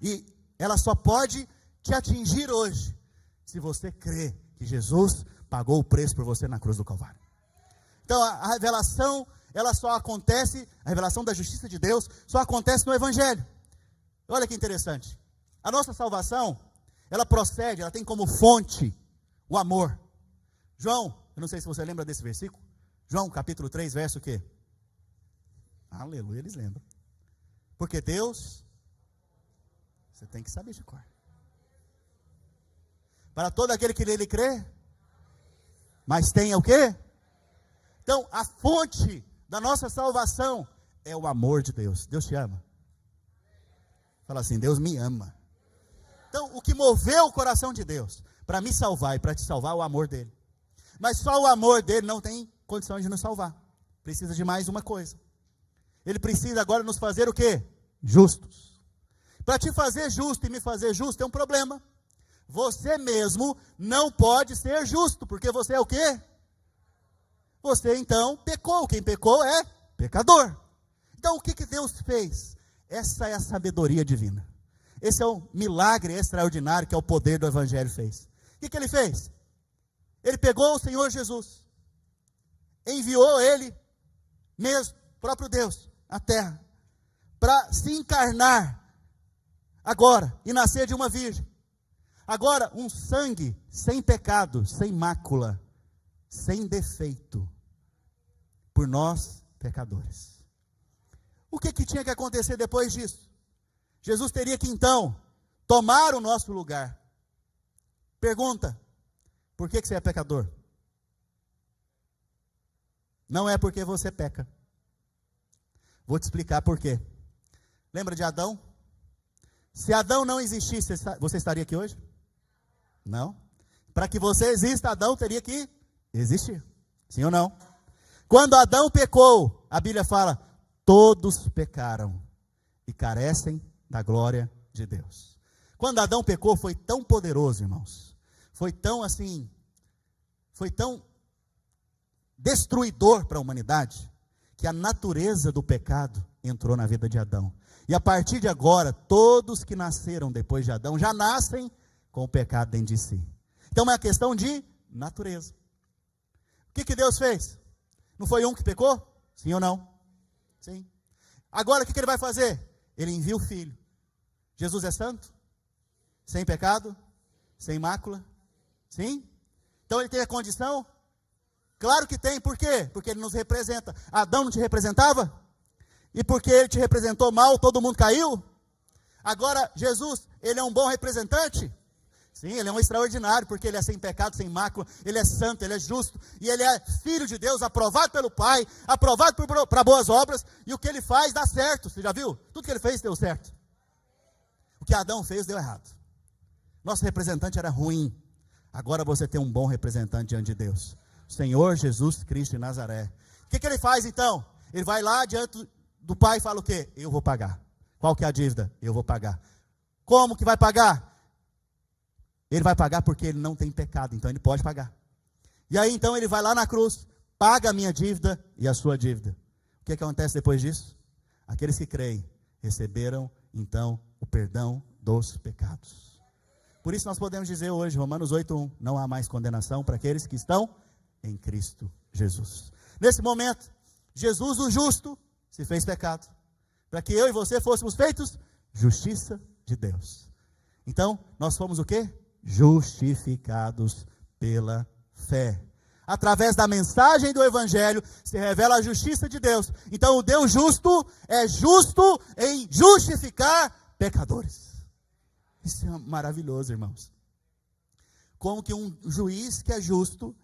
E ela só pode te atingir hoje, se você crê que Jesus pagou o preço por você na cruz do Calvário. Então a revelação, ela só acontece, a revelação da justiça de Deus, só acontece no Evangelho. Olha que interessante. A nossa salvação, ela procede, ela tem como fonte o amor. João, eu não sei se você lembra desse versículo. João capítulo 3, verso o quê? Aleluia, eles lembram. Porque Deus, você tem que saber de cor. Para todo aquele que nele crê, mas tenha o quê? Então, a fonte da nossa salvação é o amor de Deus. Deus te ama. Fala assim, Deus me ama. Então, o que moveu o coração de Deus para me salvar e para te salvar é o amor dele. Mas só o amor dele não tem condição de nos salvar. Precisa de mais uma coisa. Ele precisa agora nos fazer o quê? Justos. Para te fazer justo e me fazer justo é um problema. Você mesmo não pode ser justo, porque você é o quê? Você então pecou. Quem pecou é pecador. Então o que Deus fez? Essa é a sabedoria divina. Esse é o milagre extraordinário que é o poder do Evangelho fez. O que ele fez? Ele pegou o Senhor Jesus, enviou ele mesmo, próprio Deus, à terra, para se encarnar agora e nascer de uma virgem. Agora, um sangue sem pecado, sem mácula, sem defeito, por nós pecadores. O que tinha que acontecer depois disso? Jesus teria que então tomar o nosso lugar. Pergunta, por que você é pecador? Não é porque você peca. Vou te explicar por quê. Lembra de Adão? Se Adão não existisse, você estaria aqui hoje? Não. Para que você exista, Adão teria que existir. Sim ou não? Quando Adão pecou, a Bíblia fala, todos pecaram e carecem da glória de Deus. Quando Adão pecou, foi tão poderoso, irmãos. Foi tão assim, foi tão destruidor para a humanidade, que a natureza do pecado entrou na vida de Adão. E a partir de agora, todos que nasceram depois de Adão, já nascem com o pecado dentro de si. Então é uma questão de natureza. O que Deus fez? Não foi um que pecou? Sim ou não? Sim. Agora o que ele vai fazer? Ele envia o Filho. Jesus é santo? Sem pecado? Sem mácula? Sim? Então ele tem a condição? Claro que tem, por quê? Porque ele nos representa. Adão não te representava? E porque ele te representou mal, todo mundo caiu? Agora, Jesus, ele é um bom representante? Sim, ele é um extraordinário, porque ele é sem pecado, sem mácula, ele é santo, ele é justo, e ele é filho de Deus, aprovado pelo Pai, aprovado para boas obras, e o que ele faz dá certo, você já viu? Tudo que ele fez deu certo. O que Adão fez deu errado. Nosso representante era ruim, agora você tem um bom representante diante de Deus. O Senhor Jesus Cristo de Nazaré. O que ele faz então? Ele vai lá diante do Pai e fala o quê? Eu vou pagar. Qual que é a dívida? Eu vou pagar. Como que vai pagar? Ele vai pagar porque ele não tem pecado, então ele pode pagar. E aí então ele vai lá na cruz, paga a minha dívida e a sua dívida. O que acontece depois disso? Aqueles que creem receberam então o perdão dos pecados. Por isso nós podemos dizer hoje, Romanos 8:1, não há mais condenação para aqueles que estão em Cristo Jesus. Nesse momento, Jesus o justo se fez pecado, para que eu e você fôssemos feitos justiça de Deus. Então, nós fomos o quê? Justificados pela fé. Através da mensagem do Evangelho, se revela a justiça de Deus. Então, o Deus justo é justo em justificar pecadores. Isso é maravilhoso, irmãos. Como que um juiz que é justo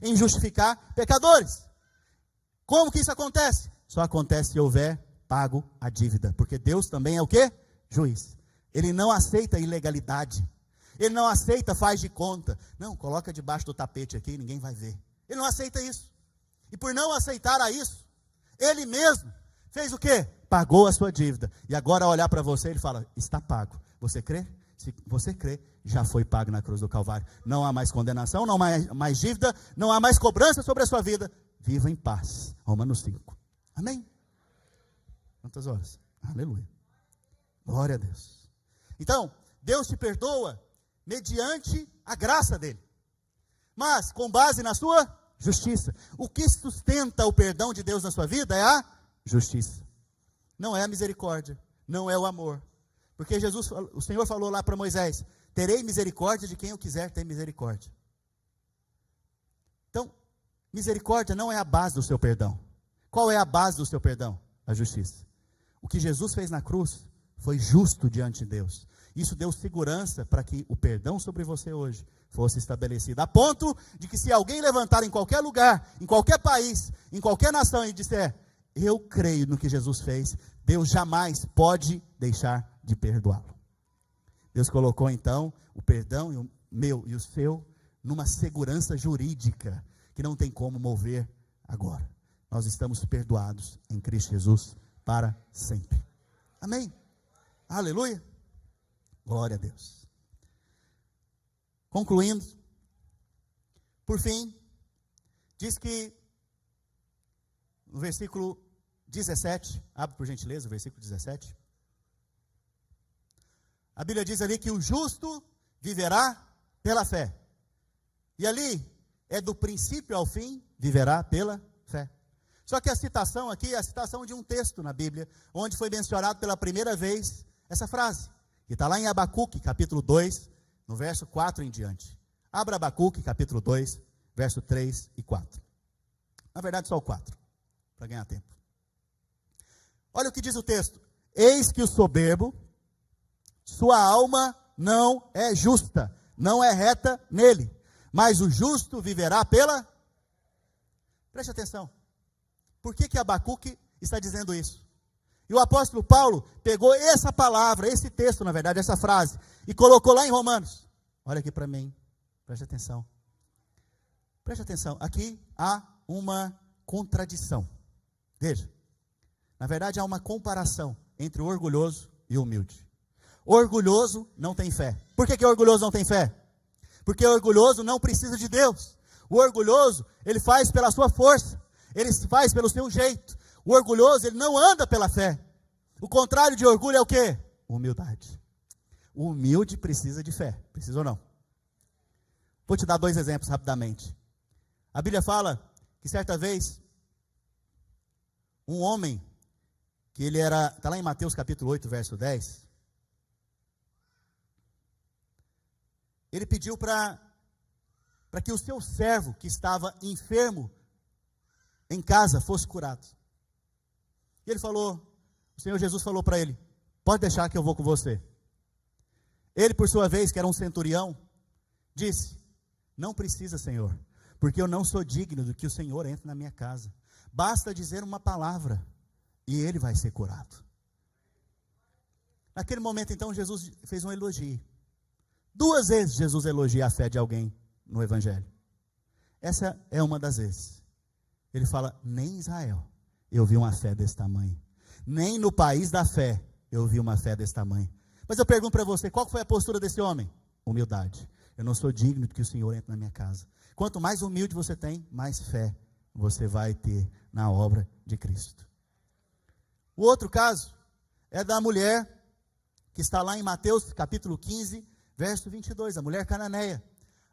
em justificar pecadores. Como que isso acontece? Só acontece se houver pago a dívida. Porque Deus também é o quê? Juiz. Ele não aceita ilegalidade. Ele não aceita faz de conta. Não, coloca debaixo do tapete aqui e ninguém vai ver. Ele não aceita isso. E por não aceitar a isso, ele mesmo fez o quê? Pagou a sua dívida. E agora, ao olhar para você, ele fala: está pago. Você crê? Se você crê, já foi pago na cruz do Calvário. Não há mais condenação, não há mais dívida, não há mais cobrança sobre a sua vida. Viva em paz. Romanos 5. Amém? Quantas horas? Aleluia. Glória a Deus. Então, Deus te perdoa mediante a graça dele, mas com base na sua justiça. O que sustenta o perdão de Deus na sua vida é a justiça. Não é a misericórdia, não é o amor. Porque o Senhor falou lá para Moisés: terei misericórdia de quem eu quiser ter misericórdia. Então, misericórdia não é a base do seu perdão. Qual é a base do seu perdão? A justiça. O que Jesus fez na cruz foi justo diante de Deus. Isso deu segurança para que o perdão sobre você hoje fosse estabelecido. A ponto de que, se alguém levantar em qualquer lugar, em qualquer país, em qualquer nação e disser: eu creio no que Jesus fez, Deus jamais pode deixar de perdoá-lo. Deus colocou então o perdão, o meu e o seu, numa segurança jurídica que não tem como mover agora. Nós estamos perdoados em Cristo Jesus para sempre. Amém? Aleluia. Glória a Deus. Concluindo, por fim, diz que no versículo 17, abre por gentileza o versículo 17. A Bíblia diz ali que o justo viverá pela fé. E ali é do princípio ao fim, viverá pela fé. Só que a citação aqui é a citação de um texto na Bíblia, onde foi mencionado pela primeira vez essa frase, que está lá em Abacuque, capítulo 2, no verso 4 em diante. Abra Abacuque, capítulo 2, verso 3 e 4. Na verdade, só o 4, para ganhar tempo. Olha o que diz o texto: eis que o soberbo, sua alma não é justa, não é reta nele, mas o justo viverá pela... Preste atenção. Por que Abacuque está dizendo isso? E o apóstolo Paulo pegou essa palavra, esse texto, na verdade, essa frase, e colocou lá em Romanos. Olha aqui para mim, preste atenção. Preste atenção, aqui há uma contradição. Veja, na verdade há uma comparação entre o orgulhoso e o humilde. O orgulhoso não tem fé. Por que o orgulhoso não tem fé? Porque o orgulhoso não precisa de Deus. O orgulhoso, ele faz pela sua força, ele faz pelo seu jeito. O orgulhoso, ele não anda pela fé. O contrário de orgulho é o quê? Humildade. O humilde precisa de fé. Precisa ou não? Vou te dar 2 exemplos rapidamente. A Bíblia fala que certa vez, um homem, que ele era, está lá em Mateus capítulo 8, verso 10, ele pediu para que o seu servo, que estava enfermo em casa, fosse curado. E ele falou, o Senhor Jesus falou para ele: pode deixar que eu vou com você. Ele, por sua vez, que era um centurião, disse: não precisa, Senhor, porque eu não sou digno do que o Senhor entre na minha casa. Basta dizer uma palavra e ele vai ser curado. Naquele momento, então, Jesus fez um elogio. 2 vezes Jesus elogia a fé de alguém no Evangelho. Essa é uma das vezes. Ele fala: nem em Israel eu vi uma fé desse tamanho. Nem no país da fé eu vi uma fé desse tamanho. Mas eu pergunto para você, qual foi a postura desse homem? Humildade. Eu não sou digno de que o Senhor entre na minha casa. Quanto mais humilde você tem, mais fé você vai ter na obra de Cristo. O outro caso é da mulher que está lá em Mateus capítulo 15, verso 22, a mulher cananeia.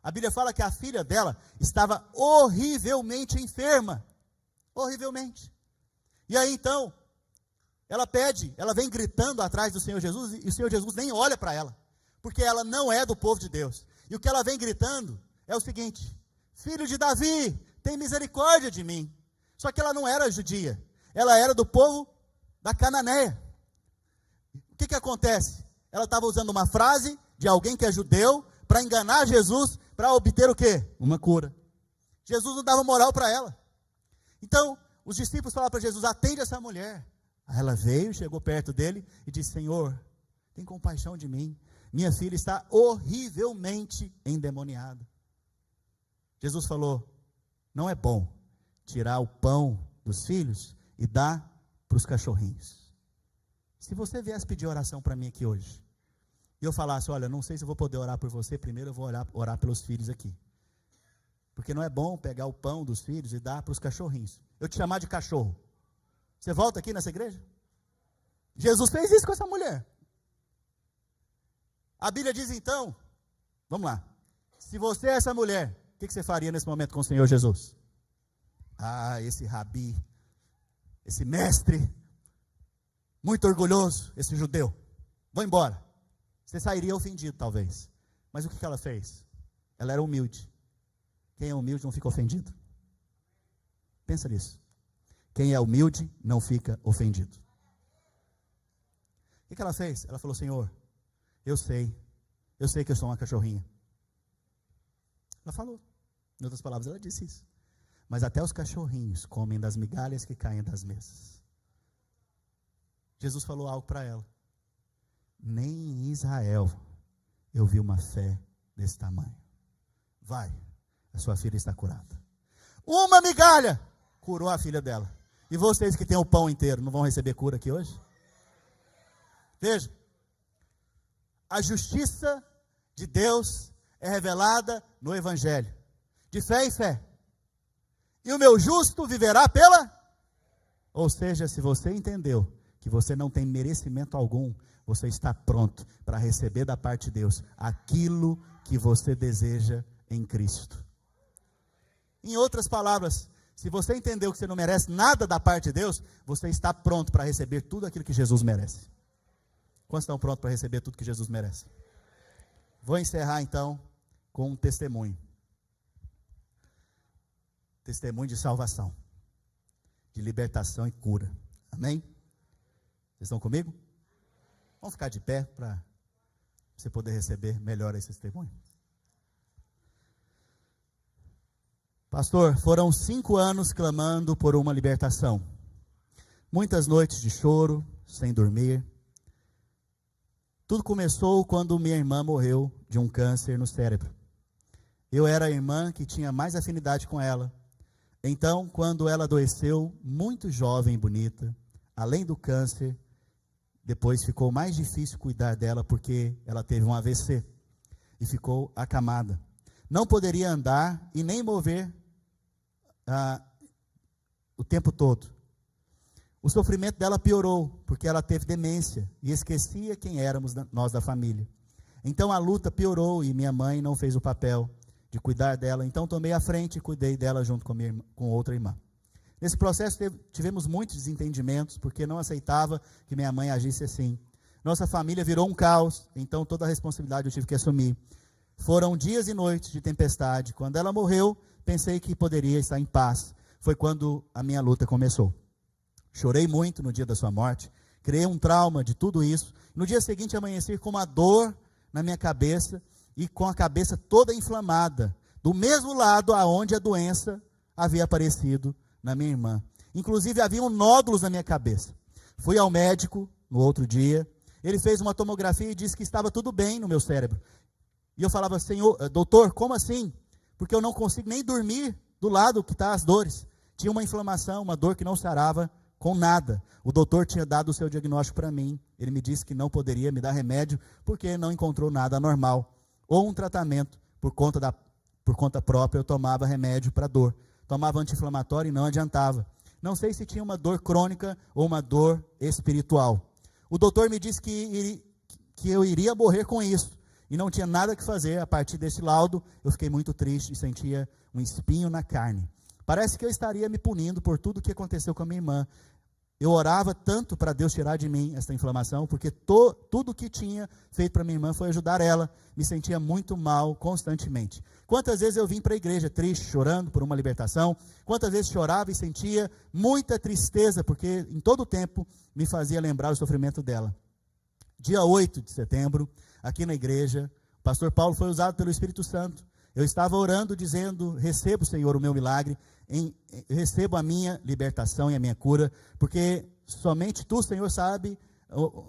A Bíblia fala que a filha dela estava horrivelmente enferma. Horrivelmente. E aí então, ela vem gritando atrás do Senhor Jesus, e o Senhor Jesus nem olha para ela, porque ela não é do povo de Deus. E o que ela vem gritando é o seguinte: filho de Davi, tem misericórdia de mim. Só que ela não era judia, ela era do povo da Cananeia. O que acontece? Ela estava usando uma frase de alguém que é judeu para enganar Jesus, para obter o quê? Uma cura. Jesus não dava moral para ela. Então, os discípulos falaram para Jesus: atende essa mulher. Aí ela veio, chegou perto dele e disse: Senhor, tem compaixão de mim. Minha filha está horrivelmente endemoniada. Jesus falou: não é bom tirar o pão dos filhos e dar para os cachorrinhos. Se você viesse pedir oração para mim aqui hoje, e eu falasse, olha, não sei se eu vou poder orar por você, primeiro eu vou orar pelos filhos aqui. Porque não é bom pegar o pão dos filhos e dar para os cachorrinhos. Eu te chamar de cachorro. Você volta aqui nessa igreja? Jesus fez isso com essa mulher. A Bíblia diz então, vamos lá, se você é essa mulher, o que você faria nesse momento com o Senhor Jesus? Ah, esse rabi, esse mestre, muito orgulhoso, esse judeu, vou embora. Você sairia ofendido talvez, mas o que ela fez? Ela era humilde. Quem é humilde não fica ofendido. Pensa nisso. Quem é humilde não fica ofendido. O que ela fez? Ela falou, Senhor, eu sei que eu sou uma cachorrinha. Ela falou, em outras palavras, ela disse isso. Mas até os cachorrinhos comem das migalhas que caem das mesas. Jesus falou algo para ela. Nem em Israel eu vi uma fé desse tamanho. Vai, a sua filha está curada. Uma migalha curou a filha dela. E vocês que têm o pão inteiro, não vão receber cura aqui hoje? Veja, a justiça de Deus é revelada no Evangelho, de fé em fé. E o meu justo viverá pela? Ou seja, se você entendeu que você não tem merecimento algum, você está pronto para receber da parte de Deus aquilo que você deseja em Cristo. Em outras palavras, se você entendeu que você não merece nada da parte de Deus, você está pronto para receber tudo aquilo que Jesus merece. Quantos estão prontos para receber tudo que Jesus merece? Vou encerrar então com um testemunho. Testemunho de salvação, de libertação e cura. Amém? Vocês estão comigo? Vamos ficar de pé para você poder receber melhor esse testemunho. Pastor, foram 5 anos clamando por uma libertação. Muitas noites de choro, sem dormir. Tudo começou quando minha irmã morreu de um câncer no cérebro. Eu era a irmã que tinha mais afinidade com ela. Então, quando ela adoeceu, muito jovem e bonita, além do câncer, depois ficou mais difícil cuidar dela porque ela teve um AVC e ficou acamada. Não poderia andar e nem mover o tempo todo. O sofrimento dela piorou porque ela teve demência e esquecia quem éramos nós da família. Então a luta piorou e minha mãe não fez o papel de cuidar dela. Então tomei a frente e cuidei dela junto com outra irmã. Nesse processo tivemos muitos desentendimentos, porque não aceitava que minha mãe agisse assim. Nossa família virou um caos, então toda a responsabilidade eu tive que assumir. Foram dias e noites de tempestade. Quando ela morreu, pensei que poderia estar em paz. Foi quando a minha luta começou. Chorei muito no dia da sua morte, criei um trauma de tudo isso. No dia seguinte amanheci com uma dor na minha cabeça e com a cabeça toda inflamada, do mesmo lado aonde a doença havia aparecido na minha irmã. Inclusive haviam nódulos na minha cabeça. Fui ao médico no outro dia, ele fez uma tomografia e disse que estava tudo bem no meu cérebro. E eu falava, doutor, como assim? Porque eu não consigo nem dormir do lado que está as dores. Tinha uma inflamação, uma dor que não sarava com nada. O doutor tinha dado o seu diagnóstico para mim. Ele me disse que não poderia me dar remédio porque não encontrou nada anormal. Ou um tratamento por conta própria, eu tomava remédio para dor. Tomava anti-inflamatório e não adiantava. Não sei se tinha uma dor crônica ou uma dor espiritual. O doutor me disse que eu iria morrer com isso. E não tinha nada que fazer. A partir desse laudo, eu fiquei muito triste e sentia um espinho na carne. Parece que eu estaria me punindo por tudo o que aconteceu com a minha irmã. Eu orava tanto para Deus tirar de mim essa inflamação, porque tudo que tinha feito para minha irmã foi ajudar ela. Me sentia muito mal constantemente. Quantas vezes eu vim para a igreja triste, chorando por uma libertação. Quantas vezes chorava e sentia muita tristeza, porque em todo o tempo me fazia lembrar o sofrimento dela. Dia 8 de setembro, aqui na igreja, o pastor Paulo foi usado pelo Espírito Santo. Eu estava orando, dizendo, recebo, Senhor, o meu milagre, recebo a minha libertação e a minha cura, porque somente Tu, Senhor, sabe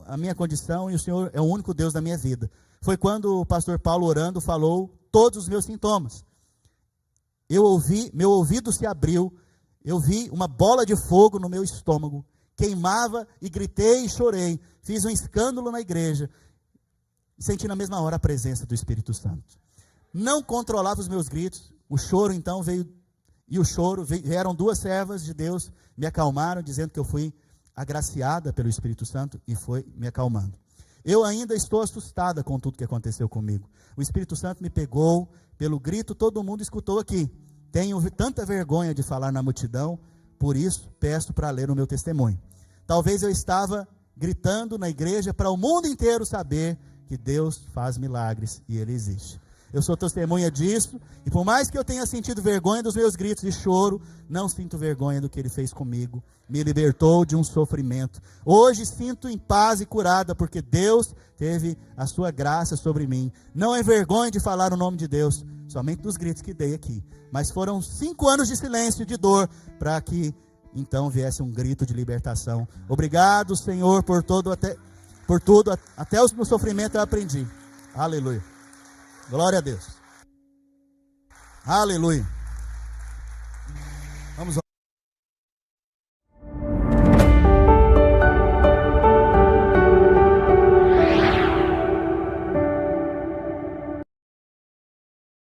a minha condição e o Senhor é o único Deus da minha vida. Foi quando o pastor Paulo, orando, falou todos os meus sintomas. Meu ouvido se abriu eu vi uma bola de fogo no meu estômago, queimava e gritei e chorei, fiz um escândalo na igreja, senti na mesma hora a presença do Espírito Santo. Não controlava os meus gritos, o choro então veio, vieram 2 servas de Deus, me acalmaram, dizendo que eu fui agraciada pelo Espírito Santo e foi me acalmando. Eu ainda estou assustada com tudo que aconteceu comigo. O Espírito Santo me pegou, pelo grito todo mundo escutou aqui. Tenho tanta vergonha de falar na multidão, por isso peço para ler o meu testemunho. Talvez eu estava gritando na igreja para o mundo inteiro saber que Deus faz milagres e Ele existe. Eu sou testemunha disso, e por mais que eu tenha sentido vergonha dos meus gritos e choro, não sinto vergonha do que Ele fez comigo, me libertou de um sofrimento. Hoje sinto em paz e curada, porque Deus teve a sua graça sobre mim. Não é vergonha de falar o nome de Deus, somente dos gritos que dei aqui. Mas foram 5 anos de silêncio e de dor, para que então viesse um grito de libertação. Obrigado, Senhor, por tudo, até o sofrimento eu aprendi. Aleluia. Glória a Deus. Aleluia. Vamos